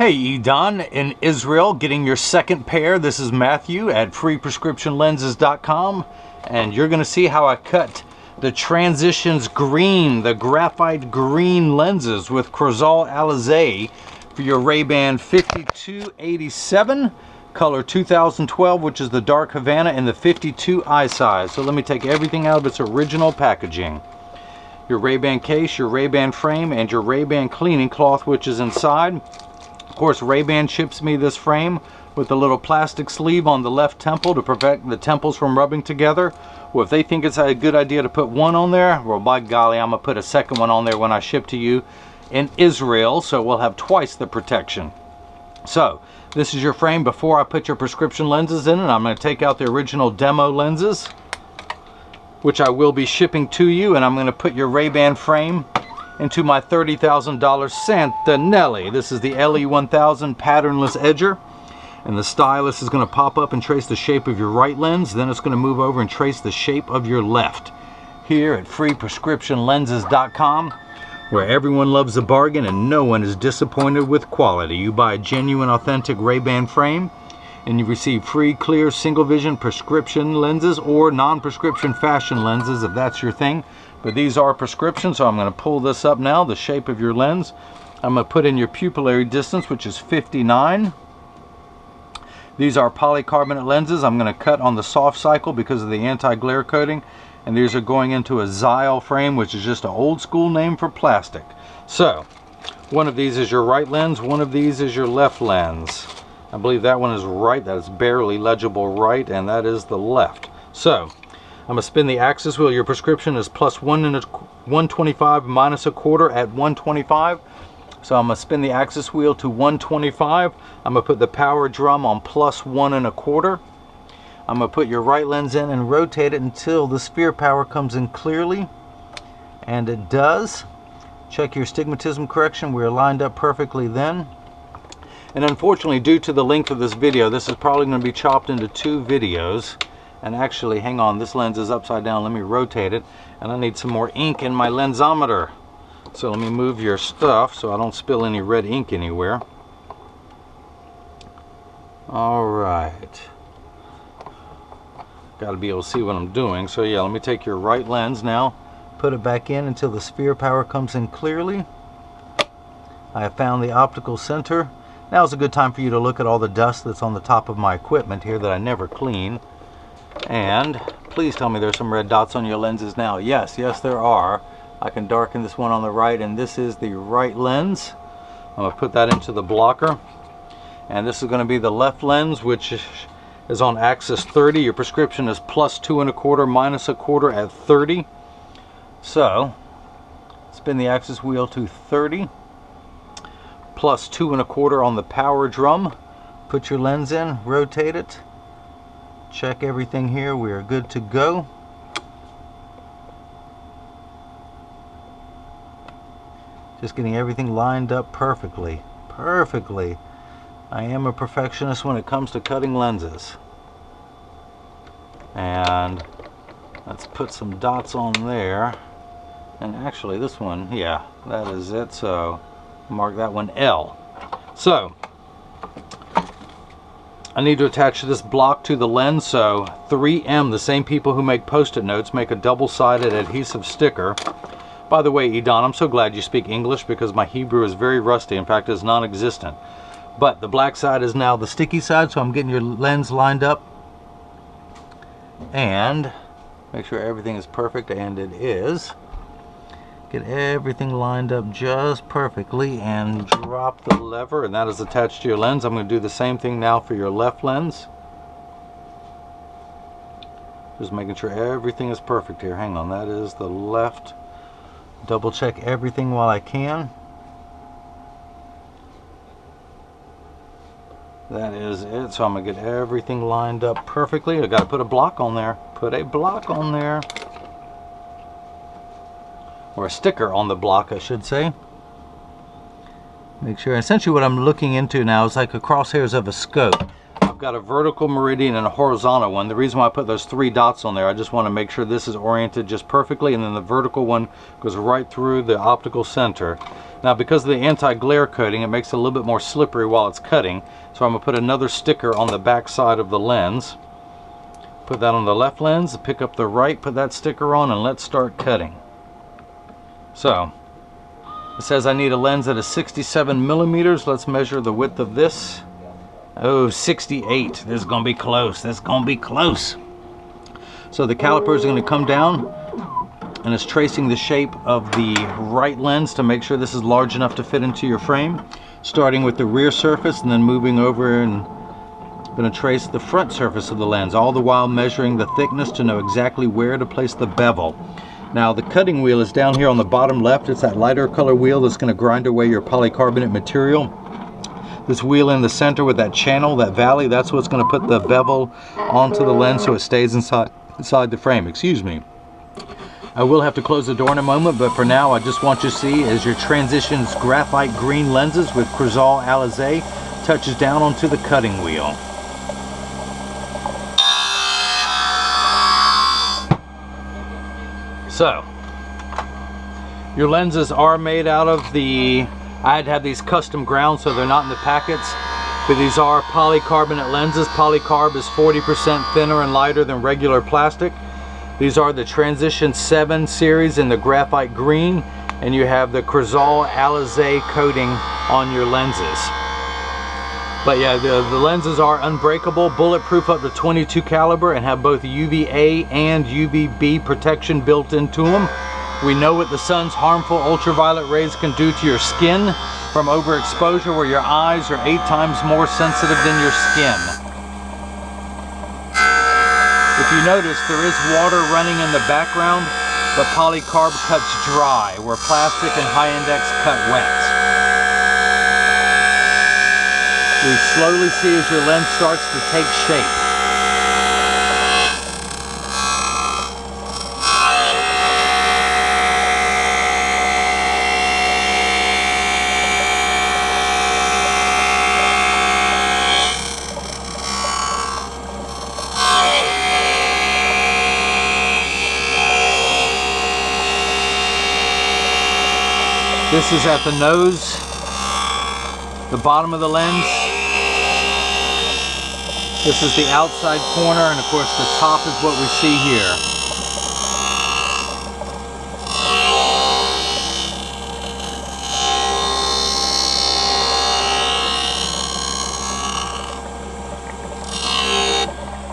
Hey, Idan in Israel, getting your second pair. This is Matthew at freeprescriptionlenses.com, and you're going to see how I cut the Transitions green, the graphite green lenses with Crizal Alize for your RayBan 5287, color 2012, which is the dark Havana, in the 52 eye size. So let me take everything out of its original packaging. Your RayBan case, your RayBan frame, and your RayBan cleaning cloth, which is inside. Of course, RayBan ships me this frame with a little plastic sleeve on the left temple to prevent the temples from rubbing together. Well, if they think it's a good idea to put one on there, well, by golly, I'm going to put a second one on there when I ship to you in Israel, so we'll have twice the protection. So, this is your frame before I put your prescription lenses in, and I'm going to take out the original demo lenses, which I will be shipping to you, and I'm going to put your RayBan frame into my $30,000 Santanelli. This is the LE1000 patternless edger, and the stylus is going to pop up and trace the shape of your right lens. Then it's going to move over and trace the shape of your left. Here at freeprescriptionlenses.com, where everyone loves a bargain and no one is disappointed with quality. You buy a genuine, authentic RayBan frame, and you receive free, clear, single vision prescription lenses or non-prescription fashion lenses if that's your thing. But these are prescription, so I'm going to pull this up now, the shape of your lens. I'm going to put in your pupillary distance, which is 59. These are polycarbonate lenses. I'm going to cut on the soft cycle because of the anti-glare coating. And these are going into a Crizal frame, which is just an old school name for plastic. So, one of these is your right lens, one of these is your left lens. I believe that one is right, that is barely legible right, and that is the left. So, I'm going to spin the axis wheel. Your prescription is plus 125 minus a quarter at 125. So I'm going to spin the axis wheel to 125. I'm going to put the power drum on plus 1 1/4. I'm going to put your right lens in and rotate it until the sphere power comes in clearly. And it does. Check your astigmatism correction. We're lined up perfectly then. And unfortunately, due to the length of this video, this is probably going to be chopped into 2 videos. And actually, hang on, this lens is upside down. Let me rotate it. And I need some more ink in my lensometer. So let me move your stuff so I don't spill any red ink anywhere. Alright. Got to be able to see what I'm doing. So yeah, let me take your right lens now. Put it back in until the sphere power comes in clearly. I have found the optical center. Now is a good time for you to look at all the dust that's on the top of my equipment here that I never clean. And please tell me there's some red dots on your lenses now. Yes, there are. I can darken this one on the right, and this is the right lens. I'm going to put that into the blocker. And this is going to be the left lens, which is on axis 30. Your prescription is plus 2 1/4 minus a quarter at 30. So, spin the axis wheel to 30. Plus 2 1/4 on the power drum. Put your lens in, rotate it. Check everything here. We are good to go. Just getting everything lined up perfectly. Perfectly. I am a perfectionist when it comes to cutting lenses. And let's put some dots on there. And actually this one, yeah, that is it. So mark that one L. So I need to attach this block to the lens, so 3M, the same people who make post-it notes, make a double-sided adhesive sticker. By the way, Idan, I'm so glad you speak English because my Hebrew is very rusty. In fact, it's non-existent. But the black side is now the sticky side, so I'm getting your lens lined up. And make sure everything is perfect, and it is. Get everything lined up just perfectly and drop the lever, and that is attached to your lens. I'm going to do the same thing now for your left lens. Just making sure everything is perfect here. Hang on, that is the left. Double check everything while I can. That is it. So I'm going to get everything lined up perfectly. I got to put a block on there. Put a block on there. Or a sticker on the block, I should say. Make sure. Essentially what I'm looking into now is like the crosshairs of a scope. got a vertical meridian and a horizontal one. The reason why I put those 3 dots on there, I just want to make sure this is oriented just perfectly, and then the vertical one goes right through the optical center. Now, because of the anti-glare coating, it makes it a little bit more slippery while it's cutting, so I'm going to put another sticker on the back side of the lens. Put that on the left lens, pick up the right, put that sticker on, and let's start cutting. So, it says I need a lens that is 67 millimeters. Let's measure the width of this. Oh, 68. This is going to be close. This is going to be close. So the caliper is going to come down, and it's tracing the shape of the right lens to make sure this is large enough to fit into your frame. Starting with the rear surface and then moving over, and going to trace the front surface of the lens, all the while measuring the thickness to know exactly where to place the bevel. Now the cutting wheel is down here on the bottom left. It's that lighter color wheel that's going to grind away your polycarbonate material. This wheel in the center with that channel, that valley, that's what's going to put the bevel onto the lens so it stays inside the frame. Excuse me. I will have to close the door in a moment, but for now I just want you to see as your Transitions graphite green lenses with Crizal Alize touches down onto the cutting wheel. So, your lenses are made out of the, I had to have these custom ground so they're not in the packets, but these are polycarbonate lenses. Polycarb is 40% thinner and lighter than regular plastic. These are the Transition 7 series in the graphite green, and you have the Crizal Alize coating on your lenses. But yeah, the lenses are unbreakable, bulletproof up to 22 caliber, and have both UVA and UVB protection built into them. We know what the sun's harmful ultraviolet rays can do to your skin from overexposure, where your eyes are 8 times more sensitive than your skin. If you notice, there is water running in the background, but polycarb cuts dry, where plastic and high index cut wet. You slowly see as your lens starts to take shape. This is at the nose, the bottom of the lens. This is the outside corner, and of course the top is what we see here.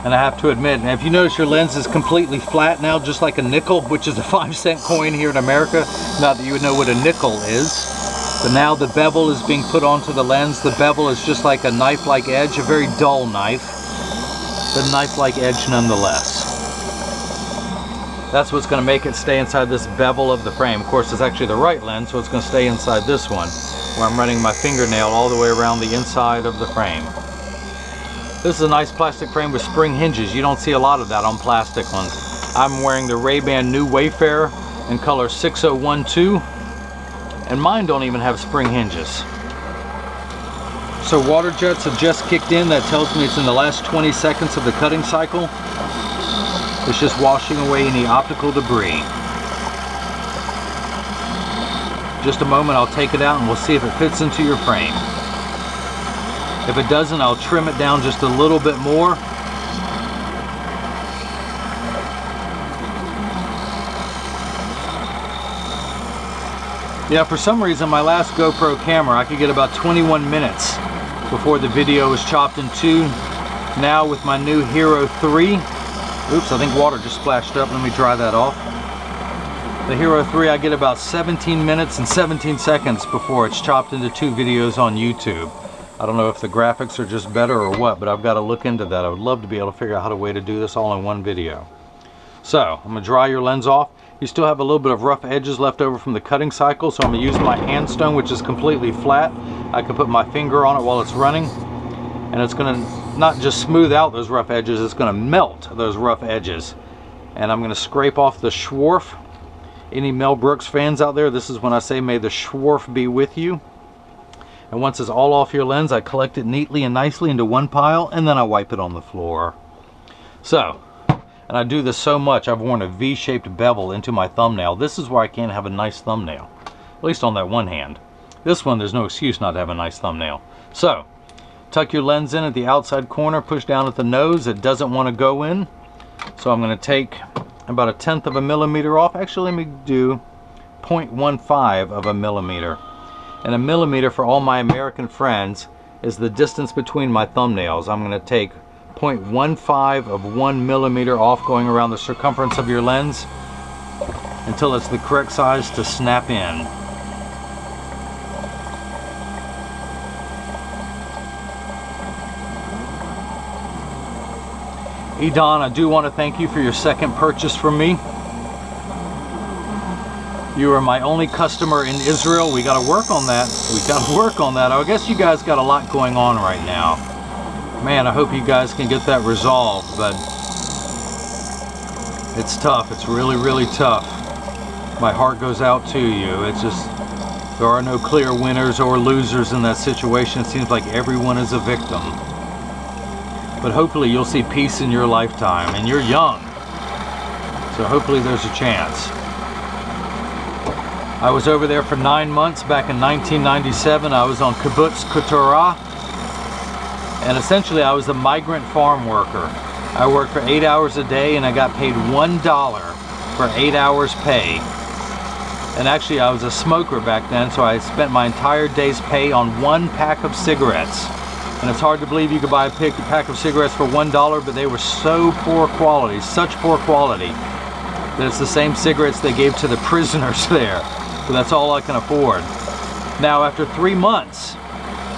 And I have to admit, now if you notice your lens is completely flat now, just like a nickel, which is a 5-cent coin here in America. Not that you would know what a nickel is. But now the bevel is being put onto the lens. The bevel is just like a knife-like edge, a very dull knife, but knife-like edge nonetheless. That's what's going to make it stay inside this bevel of the frame. Of course, it's actually the right lens, so it's going to stay inside this one, where I'm running my fingernail all the way around the inside of the frame. This is a nice plastic frame with spring hinges. You don't see a lot of that on plastic ones. I'm wearing the RayBan New Wayfarer in color 6012. And mine don't even have spring hinges. So water jets have just kicked in. That tells me it's in the last 20 seconds of the cutting cycle. It's just washing away any optical debris. Just a moment, I'll take it out and we'll see if it fits into your frame. If it doesn't, I'll trim it down just a little bit more. Yeah, for some reason my last GoPro camera I could get about 21 minutes before the video was chopped in two. Now with my new Hero 3, oops, I think water just splashed up, let me dry that off. The Hero 3 I get about 17 minutes and 17 seconds before it's chopped into 2 videos on YouTube. I don't know if the graphics are just better or what, but I've got to look into that. I would love to be able to figure out a way to do this all in one video. So, I'm going to dry your lens off. You still have a little bit of rough edges left over from the cutting cycle, so I'm going to use my hand stone, which is completely flat. I can put my finger on it while it's running, and it's going to not just smooth out those rough edges, it's going to melt those rough edges. And I'm going to scrape off the Schwarf. Any Mel Brooks fans out there, this is when I say may the Schwarf be with you. And once it's all off your lens, I collect it neatly and nicely into one pile, and then I wipe it on the floor. So, and I do this so much, I've worn a V-shaped bevel into my thumbnail. This is where I can't have a nice thumbnail, at least on that one hand. This one, there's no excuse not to have a nice thumbnail. So, tuck your lens in at the outside corner, push down at the nose. It doesn't want to go in. So I'm going to take about 1/10 of a millimeter off. Actually, let me do 0.15 of a millimeter. And a millimeter, for all my American friends, is the distance between my thumbnails. I'm going to take 0.15 of 1 millimeter off, going around the circumference of your lens until it's the correct size to snap in. Idan, I do want to thank you for your second purchase from me. You are my only customer in Israel. We got to work on that. We got to work on that. I guess you guys got a lot going on right now. Man, I hope you guys can get that resolved, but it's tough. It's really, really tough. My heart goes out to you. It's just, there are no clear winners or losers in that situation. It seems like everyone is a victim. But hopefully you'll see peace in your lifetime, and you're young. So hopefully there's a chance. I was over there for 9 months back in 1997. I was on kibbutz Keturah. And essentially I was a migrant farm worker. I worked for 8 hours a day and I got paid $1 for 8 hours pay. And actually I was a smoker back then, so I spent my entire day's pay on 1 pack of cigarettes. And it's hard to believe you could buy a pack of cigarettes for $1, but they were so poor quality, such poor quality, that it's the same cigarettes they gave to the prisoners there. So that's all I can afford. Now after 3 months,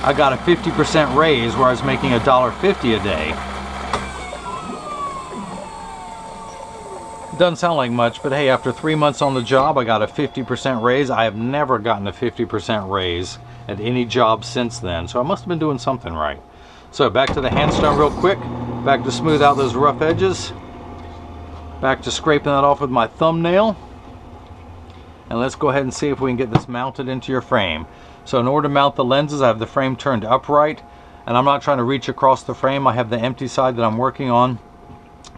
I got a 50% raise where I was making $1.50 a day. Doesn't sound like much, but hey, after 3 months on the job, I got a 50% raise. I have never gotten a 50% raise at any job since then, so I must have been doing something right. So back to the handstone real quick, back to smooth out those rough edges, back to scraping that off with my thumbnail, and let's go ahead and see if we can get this mounted into your frame. So in order to mount the lenses, I have the frame turned upright, and I'm not trying to reach across the frame. I have the empty side that I'm working on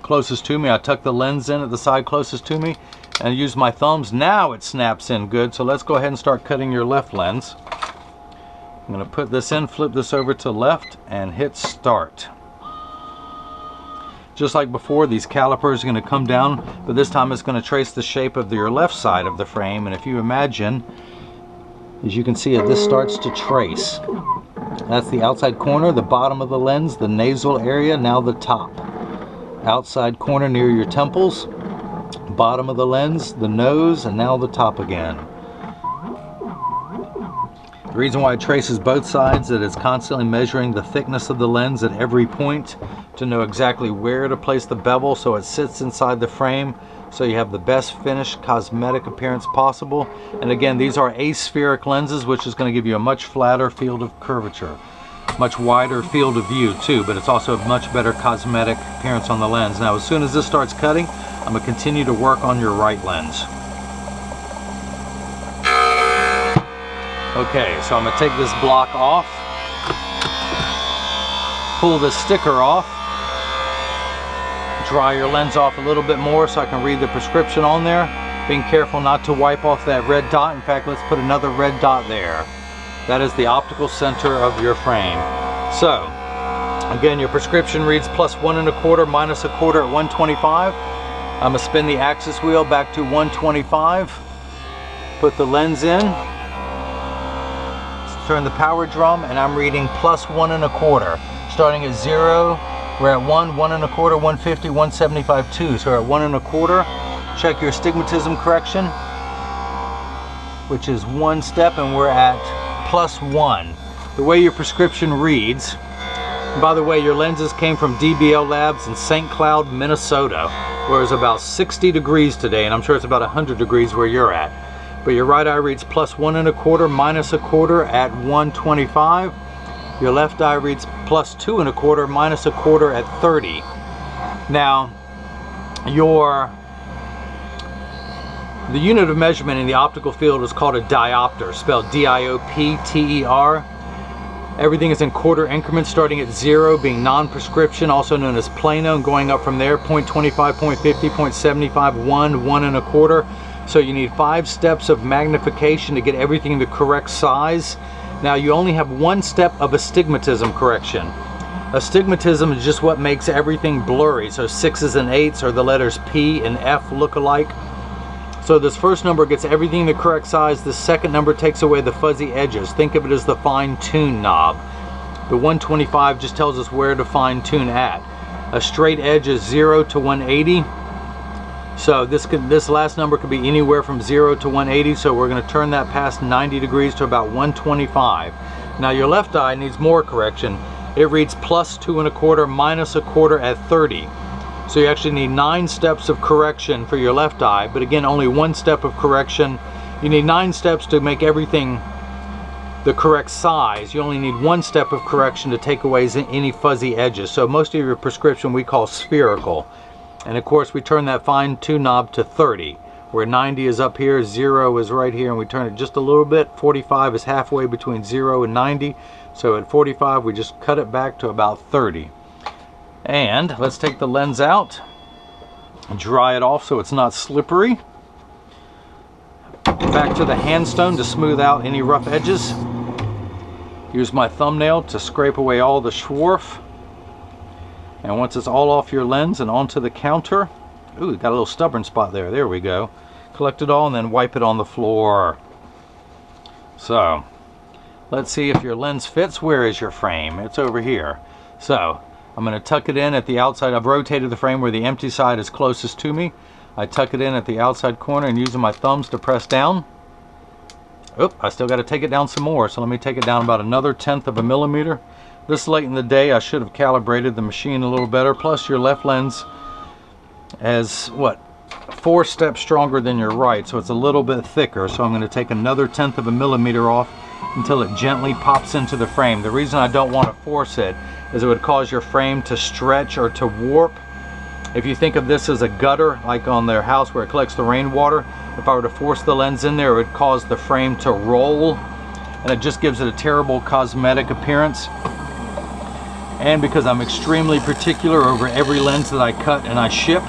closest to me. I tuck the lens in at the side closest to me and use my thumbs. Now it snaps in good, so let's go ahead and start cutting your left lens. I'm going to put this in, flip this over to left, and hit start. Just like before, these calipers are going to come down, but this time it's going to trace the shape of your left side of the frame. And if you imagine, as you can see, this starts to trace. That's the outside corner, the bottom of the lens, the nasal area, now the top. Outside corner near your temples, bottom of the lens, the nose, and now the top again. The reason why it traces both sides is that it's constantly measuring the thickness of the lens at every point to know exactly where to place the bevel so it sits inside the frame, so you have the best finished cosmetic appearance possible. And again, these are aspheric lenses, which is going to give you a much flatter field of curvature, much wider field of view too, but it's also a much better cosmetic appearance on the lens. Now as soon as this starts cutting, I'm going to continue to work on your right lens. Okay, so I'm going to take this block off, pull this sticker off, dry your lens off a little bit more so I can read the prescription on there, being careful not to wipe off that red dot. In fact, let's put another red dot there. That is the optical center of your frame. So, again, your prescription reads +1 1/4 -1/4 at 125. I'm going to spin the axis wheel back to 125, put the lens in, turn the power drum, and I'm reading +1 1/4. Starting at 0, we're at 1, 1 1/4, 150, 175, 2. So we're at 1 1/4. Check your astigmatism correction, which is 1 step, and we're at +1. The way your prescription reads, and by the way, your lenses came from DBL Labs in St. Cloud, Minnesota, where it's about 60 degrees today, and I'm sure it's about 100 degrees where you're at. But your right eye reads +1 1/4 -1/4 at 125. Your left eye reads +2 1/4 -1/4 at 30. Now, the unit of measurement in the optical field is called a diopter, spelled D-I-O-P-T-E-R. Everything is in quarter increments, starting at 0 being non-prescription, also known as plano, and going up from there, 0.25, 0.50, 0.75, 1, 1 1/4. So you need 5 steps of magnification to get everything the correct size. Now you only have 1 step of astigmatism correction. Astigmatism is just what makes everything blurry. So 6s and 8s, or the letters P and F look alike. So this first number gets everything the correct size. The second number takes away the fuzzy edges. Think of it as the fine-tune knob. The 125 just tells us where to fine-tune at. A straight edge is 0 to 180. So this last number could be anywhere from 0 to 180. So we're going to turn that past 90 degrees to about 125. Now your left eye needs more correction. It reads plus 2 1/4, minus 1/4 at 30. So you actually need 9 steps of correction for your left eye, but again, only 1 step of correction. You need 9 steps to make everything the correct size. You only need 1 step of correction to take away any fuzzy edges. So most of your prescription we call spherical. And of course, we turn that fine-tune knob to 30, where 90 is up here, 0 is right here, and we turn it just a little bit. 45 is halfway between 0 and 90. So at 45, we just cut it back to about 30. And let's take the lens out and dry it off so it's not slippery. Back to the handstone to smooth out any rough edges. Use my thumbnail to scrape away all the swarf. And once it's all off your lens and onto the counter, ooh, got a little stubborn spot there. There we go. Collect it all and then wipe it on the floor. So, let's see if your lens fits. Where is your frame? It's over here. So, I'm going to tuck it in at the outside. I've rotated the frame where the empty side is closest to me. I tuck it in at the outside corner and using my thumbs to press down. Oop, I still got to take it down some more. So let me take it down about another 1/10 of a millimeter. This late in the day, I should have calibrated the machine a little better. Plus your left lens has, what, 4 steps stronger than your right. So it's a little bit thicker. So I'm going to take another 1/10 of a millimeter off until it gently pops into the frame. The reason I don't want to force it is it would cause your frame to stretch or to warp. If you think of this as a gutter, like on their house where it collects the rainwater, if I were to force the lens in there, it would cause the frame to roll, and it just gives it a terrible cosmetic appearance. And because I'm extremely particular over every lens that I cut and I ship,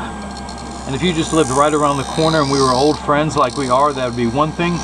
and if you just lived right around the corner and we were old friends like we are, that would be one thing.